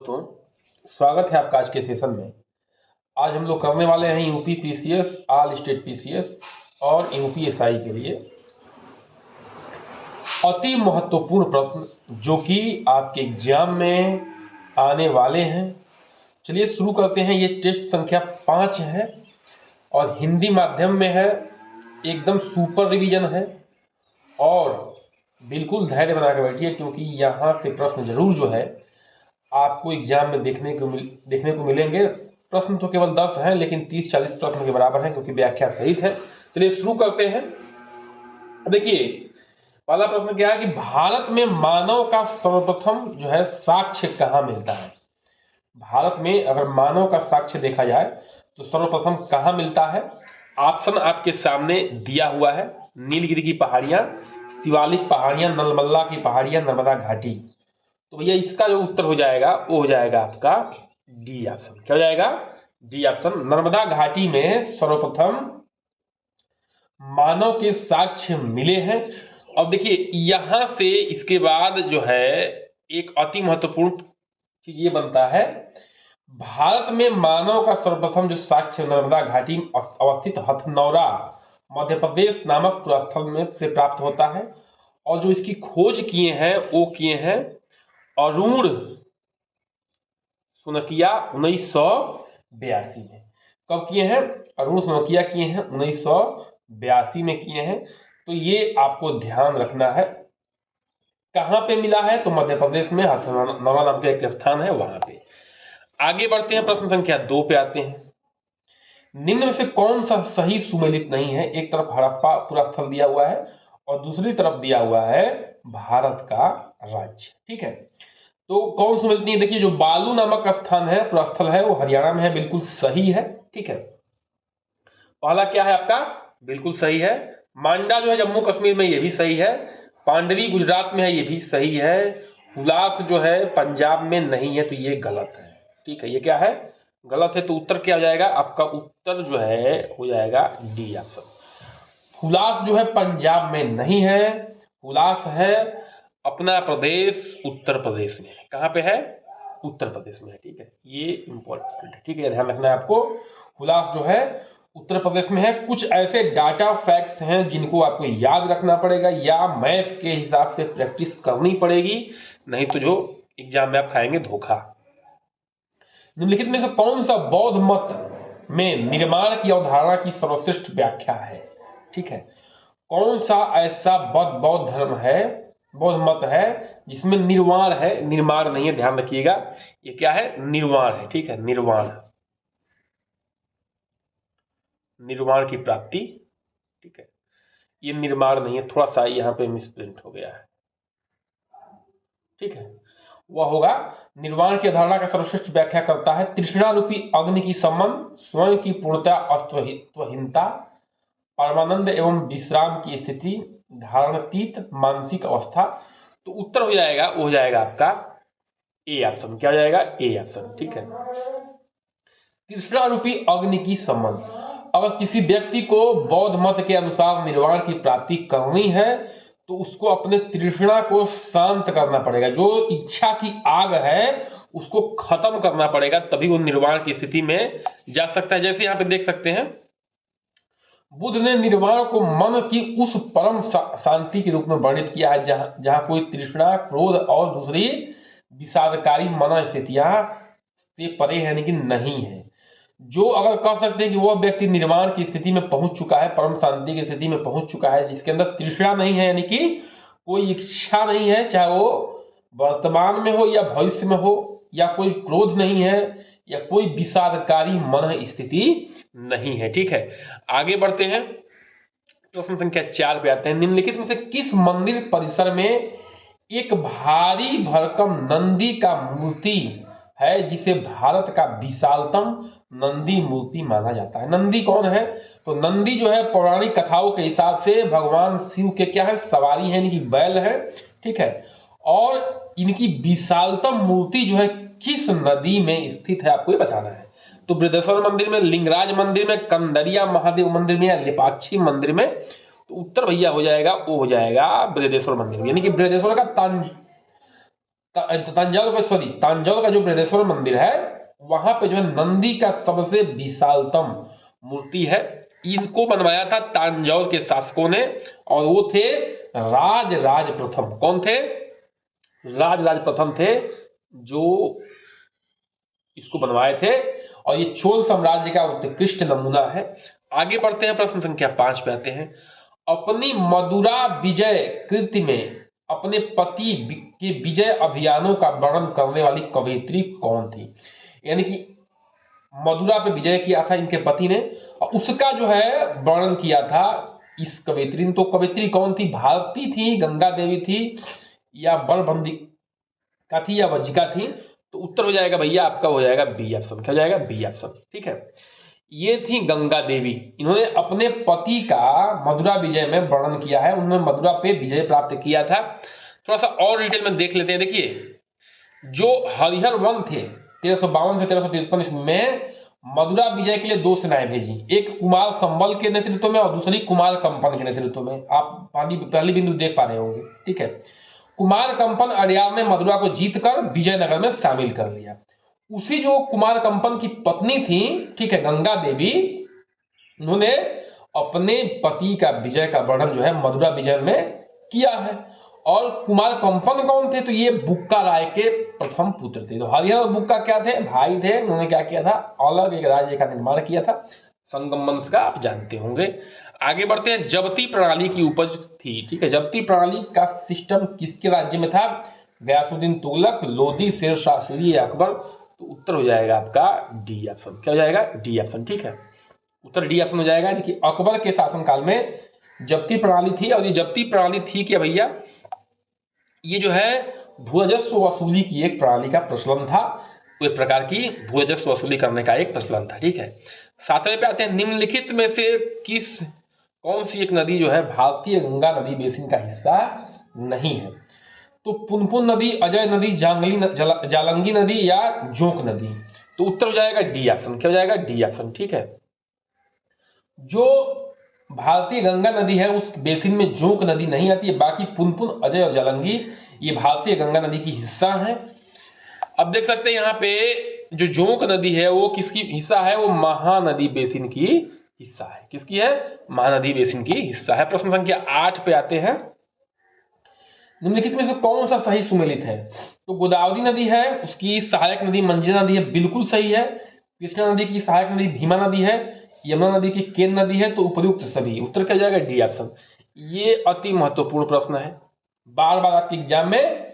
दोस्तों, स्वागत है आपका आज के सेशन में। आज हम लोग करने वाले हैं UP PCS, all state PCS और यूपी एसआई के लिए अति महत्वपूर्ण प्रश्न जो कि आपके एग्जाम में आने वाले हैं। चलिए शुरू करते हैं। ये टेस्ट संख्या 5 है और हिंदी माध्यम में है। एकदम सुपर रिवीजन है और बिल्कुल धैर्य बना के बैठिए, क्योंकि यहाँ से प्रश्न जरूर जो है आपको एग्जाम में देखने को मिलेंगे। प्रश्न तो केवल 10 हैं, लेकिन 30-40 प्रश्न के बराबर हैं, क्योंकि व्याख्या सहित है। चलिए शुरू करते हैं। देखिए, पहला प्रश्न क्या है कि भारत में मानव का सर्वप्रथम जो है साक्ष्य कहाँ मिलता है। भारत में अगर मानव का साक्ष्य देखा जाए तो सर्वप्रथम कहाँ मिलता है। ऑप्शन आपके सामने दिया हुआ है। नीलगिरी की पहाड़ियां, शिवालिक पहाड़ियां, नलमल्ला की पहाड़ियां, नर्मदा घाटी। तो भैया इसका जो उत्तर हो जाएगा वो हो जाएगा आपका डी ऑप्शन। क्या हो जाएगा? D option. नर्मदा घाटी में सर्वप्रथम मानव के साक्ष्य मिले हैं। अब देखिए, यहां से इसके बाद जो है एक अति महत्वपूर्ण चीज ये बनता है, भारत में मानव का सर्वप्रथम जो साक्ष्य नर्मदा घाटी में अवस्थित हथनौरा मध्य प्रदेश नामक स्थल में से प्राप्त होता है। और जो इसकी खोज किए हैं वो किए हैं अरुण सुनकिया 1982 में। कब किए हैं? अरुण सुनकिया किए हैं 1982 में किए हैं। तो ये आपको ध्यान रखना है। कहां पे मिला है? तो मध्य प्रदेश में हथनौरा नाम का एक स्थान है, वहां पे। आगे बढ़ते हैं, प्रश्न संख्या 2 पे आते हैं। निम्न में से कौन सा सही सुमेलित नहीं है? एक तरफ हड़प्पा पूरा स्थल दिया हुआ है और दूसरी तरफ दिया हुआ है भारत का राज्य। ठीक है, तो कौन सुमेलित नहीं है? देखिए, जो बालू नामक स्थान है, पूरा स्थल है, वो हरियाणा में है, बिल्कुल सही है। ठीक है, पहला क्या है आपका? बिल्कुल सही है। मांडा जो है जम्मू कश्मीर में, ये भी सही है। पांडवी गुजरात में है, ये भी सही है। हुलास जो है पंजाब में नहीं है, तो ये गलत है। ठीक है, ये क्या है? गलत है। तो उत्तर क्या हो जाएगा आपका? उत्तर जो है हो जाएगा डी ऑप्शन। हुलास जो है पंजाब में नहीं है, हुलास है अपना प्रदेश उत्तर प्रदेश में। कहां पे है? उत्तर प्रदेश में है। ठीक है, ये इंपॉर्टेंट है। ठीक है, ध्यान रखना है आपको। हुलास जो है उत्तर प्रदेश में है। कुछ ऐसे डाटा फैक्ट्स हैं जिनको आपको याद रखना पड़ेगा या मैप के हिसाब से प्रैक्टिस करनी पड़ेगी, नहीं तो जो एग्जाम में आप खाएंगे धोखा। निम्नलिखित में से कौन सा बौद्ध मत में निर्माण की अवधारणा की सर्वश्रेष्ठ व्याख्या है? ठीक है, कौन सा ऐसा बौद्ध धर्म है, बौद्ध मत है जिसमें निर्वाण है, निर्माण नहीं है। ध्यान रखिएगा, ये क्या है? निर्वाण है। ठीक है, निर्वाण, निर्वाण की प्राप्ति। ठीक है, ये निर्माण नहीं है, थोड़ा सा यहाँ पे मिसप्रिंट हो गया है। ठीक है, वह होगा निर्वाण की अवधारणा का सर्वश्रेष्ठ व्याख्या करता है तृष्णा रूपी अग्नि की संबंध, स्वयं की पूर्णता, अस्तित्वहीनता, परमानंद एवं विश्राम की स्थिति, धारणातीत मानसिक अवस्था। तो उत्तर हो जाएगा, वो हो जाएगा आपका ए ऑप्शन। क्या हो जाएगा? A option. ठीक है, तृष्णा रूपी अग्नि की संबंध। अगर किसी व्यक्ति को बौद्ध मत के अनुसार निर्वाण की प्राप्ति करनी है तो उसको अपने तृष्णा को शांत करना पड़ेगा। जो इच्छा की आग है उसको खत्म करना पड़ेगा, तभी वो निर्वाण की स्थिति में जा सकता है। जैसे यहाँ पे देख सकते हैं, बुद्ध ने निर्वाण को मन की उस परम शांति के रूप में वर्णित किया है जहां कोई तृष्णा, क्रोध और दूसरी विषादकारी मन स्थितियां से परे है, लेकिन नहीं है। जो अगर कह सकते हैं कि वह व्यक्ति निर्वाण की स्थिति में पहुंच चुका है, परम शांति की स्थिति में पहुंच चुका है, जिसके अंदर तृष्णा नहीं है, यानी कि कोई इच्छा नहीं है, चाहे वो वर्तमान में हो या भविष्य में हो, या कोई क्रोध नहीं है या कोई विषादकारी मन स्थिति नहीं है। ठीक है, आगे बढ़ते हैं, प्रश्न संख्या 4 पे आते हैं। निम्नलिखित में से किस मंदिर परिसर में एक भारी भरकम नंदी का मूर्ति है जिसे भारत का विशालतम नंदी मूर्ति माना जाता है? नंदी कौन है? तो नंदी जो है पौराणिक कथाओं के हिसाब से भगवान शिव के क्या है? सवारी है, इनकी बैल है। ठीक है, और इनकी विशालतम मूर्ति जो है किस नदी में स्थित है, आपको ये बताना है। तो बृहदेश्वर मंदिर में, लिंगराज मंदिर में, कंदरिया महादेव मंदिर में या लेपाक्षी मंदिर में? तो उत्तर भैया हो जाएगा, वो हो जाएगा बृहदेश्वर मंदिर में। यानी कि बृहदेश्वर का तांजौर का जो बृहदेश्वर मंदिर है वहां पे जो है नंदी का सबसे विशालतम मूर्ति है। इनको बनवाया था तांजौर के शासकों ने और वो थे राज प्रथम। कौन थे? राज प्रथम थे जो इसको बनवाए थे और ये चोल साम्राज्य का उत्कृष्ट नमूना है। आगे बढ़ते हैं, प्रश्न संख्या 5 पे आते हैं। अपनी मदुरा विजय कृति में अपने पति के विजय अभियानों का वर्णन करने वाली कवयित्री कौन थी? यानी कि मदुरा पे विजय किया था इनके पति ने और उसका जो है वर्णन किया था इस कवयित्री ने। तो कवयित्री कौन थी? भारती थी, गंगा देवी थी, या बलबंदी का थी, या वज्जिका थी? तो उत्तर हो जाएगा भैया आपका, हो जाएगा बी ऑप्शन। क्या हो जाएगा? B option. ठीक है, ये थी गंगा देवी। इन्होंने अपने पति का मदुरा विजय में वर्णन किया है, उन्होंने मदुरा पे विजय प्राप्त किया था। थोड़ा सा और डिटेल में देख लेते हैं। देखिए, जो हरिहर वन थे 1352 से 1353 ईस्वी में मदुरा विजय के लिए 2 सेनाएं भेजी, एक कुमार संबल के नेतृत्व में और दूसरी कुमार कंपन के नेतृत्व में। आप पहली बिंदु देख पा रहे होंगे। ठीक है, कुमार कंपन अड़यार ने मदुरा को जीतकर विजयनगर में शामिल कर लिया। उसी जो कुमार कंपन की पत्नी थी, ठीक है, गंगा देवी, उन्होंने अपने पति का विजय का वर्णन जो है मदुरा विजय में किया है। और कुमार कंपन कौन थे? तो ये बुक्का राय के प्रथम पुत्र थे। तो हरिहर और बुक्का क्या थे? भाई थे। उन्होंने क्या किया था? अलग एक राज्य का निर्माण किया था। संगम वंश का आप जानते होंगे। आगे बढ़ते हैं। जब्ती प्रणाली की उपज थी। ठीक है, जब्ती प्रणाली का सिस्टम किसके राज्य में था? गयासुद्दीन तुगलक, लोदी, शेर शाह सूरी या अकबर? तो उत्तर हो जाएगा आपका डी ऑप्शन। क्या हो जाएगा? D option. ठीक है, उत्तर डी ऑप्शन हो जाएगा। कि अकबर के शासनकाल में जब्ती प्रणाली थी। और ये जब्ती प्रणाली थी क्या भैया? ये जो है भूराजस्व वसूली की एक प्रणाली का प्रचलन था। एक प्रकार की भूराजस्व वसूली करने का एक प्रचलन था। ठीक है, 7वें पे आते हैं। निम्नलिखित में से कौन सी एक नदी जो है भारतीय गंगा नदी बेसिन का हिस्सा नहीं है? तो पुनपुन नदी, अजय नदी, जालंगी नदी या जोंक नदी? तो उत्तर हो जाएगा डी ऑप्शन। क्या हो जाएगा? D option. ठीक है, जो भारतीय गंगा नदी है उस बेसिन में जोंक नदी नहीं आती है। बाकी पुनपुन, अजय और जालंगी ये भारतीय गंगा नदी की हिस्सा है। अब देख सकते हैं यहाँ पे जो जोंक नदी है वो किसकी हिस्सा है? वो महानदी बेसिन की हिस्सा है। किसकी है? महानदी बेसिन की हिस्सा है। प्रश्न संख्या 8 पे आते हैं। निम्नलिखित में से कौन सा सही सुमेलित है? तो गोदावरी नदी है, उसकी सहायक नदी मंजिला नदी है, बिल्कुल सही है। कृष्णा नदी की सहायक नदी भीमा नदी है, यमुना नदी की केन नदी है। तो उपयुक्त सभी। उत्तर क्या जाएगा? D option. ये अति महत्वपूर्ण प्रश्न है, बार बार आपके एग्जाम में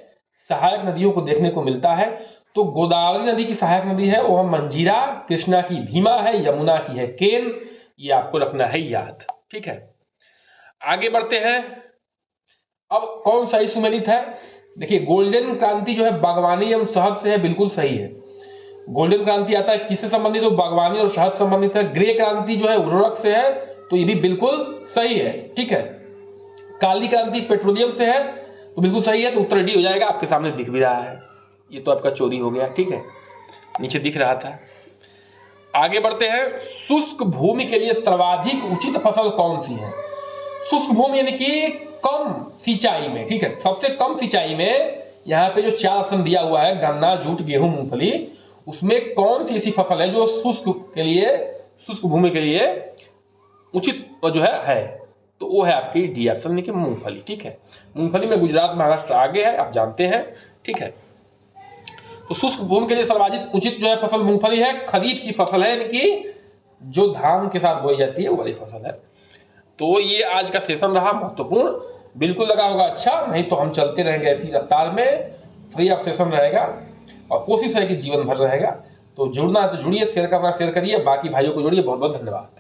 सहायक नदियों को देखने को मिलता है। तो गोदावरी नदी की सहायक नदी है वह मंजीरा, कृष्णा की भीमा है, यमुना की है केन। ये आपको रखना है याद। ठीक है, आगे बढ़ते हैं। अब कौन सही सुमेलित है? देखिए, गोल्डन क्रांति जो है बागवानी एवं शहद से है, बिल्कुल सही है। गोल्डन क्रांति आता है किससे संबंधित? तो बागवानी और शहद संबंधित है। ग्रे क्रांति जो है उर्वरक से है, तो ये भी बिल्कुल सही है। ठीक है, काली क्रांति पेट्रोलियम से है, तो बिल्कुल सही है। तो उत्तर डी हो जाएगा। आपके सामने दिख भी रहा है, ये तो आपका चोरी हो गया। ठीक है, नीचे दिख रहा था। आगे बढ़ते हैं। शुष्क भूमि के लिए सर्वाधिक उचित फसल कौन सी है? शुष्क भूमि यानी कि कम सिंचाई में। ठीक है, सबसे कम सिंचाई में यहाँ पे जो 4 ऑप्शन दिया हुआ है, गन्ना, जूट, गेहूं, मूंगफली, उसमें कौन सी ऐसी फसल है जो शुष्क भूमि के लिए उचित जो है? तो वो है आपकी डी ऑप्शन यानी कि मूंगफली। ठीक है, मूंगफली में गुजरात, महाराष्ट्र आगे है, आप जानते हैं। ठीक है, तो शुष्क भूमि के लिए सर्वाधिक उचित जो है फसल मूंगफली है। खरीफ की फसल है, यानी कि जो धान के साथ बोई जाती है वो वाली फसल है। तो ये आज का सेशन रहा महत्वपूर्ण, बिल्कुल लगा होगा अच्छा। नहीं तो हम चलते रहेंगे ऐसी रफ्तार में, फ्री ऑफ सेशन रहेगा और कोशिश है कि जीवन भर रहेगा। तो जुड़ना है तो जुड़िए, शेयर करना शेयर करिए, बाकी भाइयों को जोड़िए। बहुत बहुत धन्यवाद।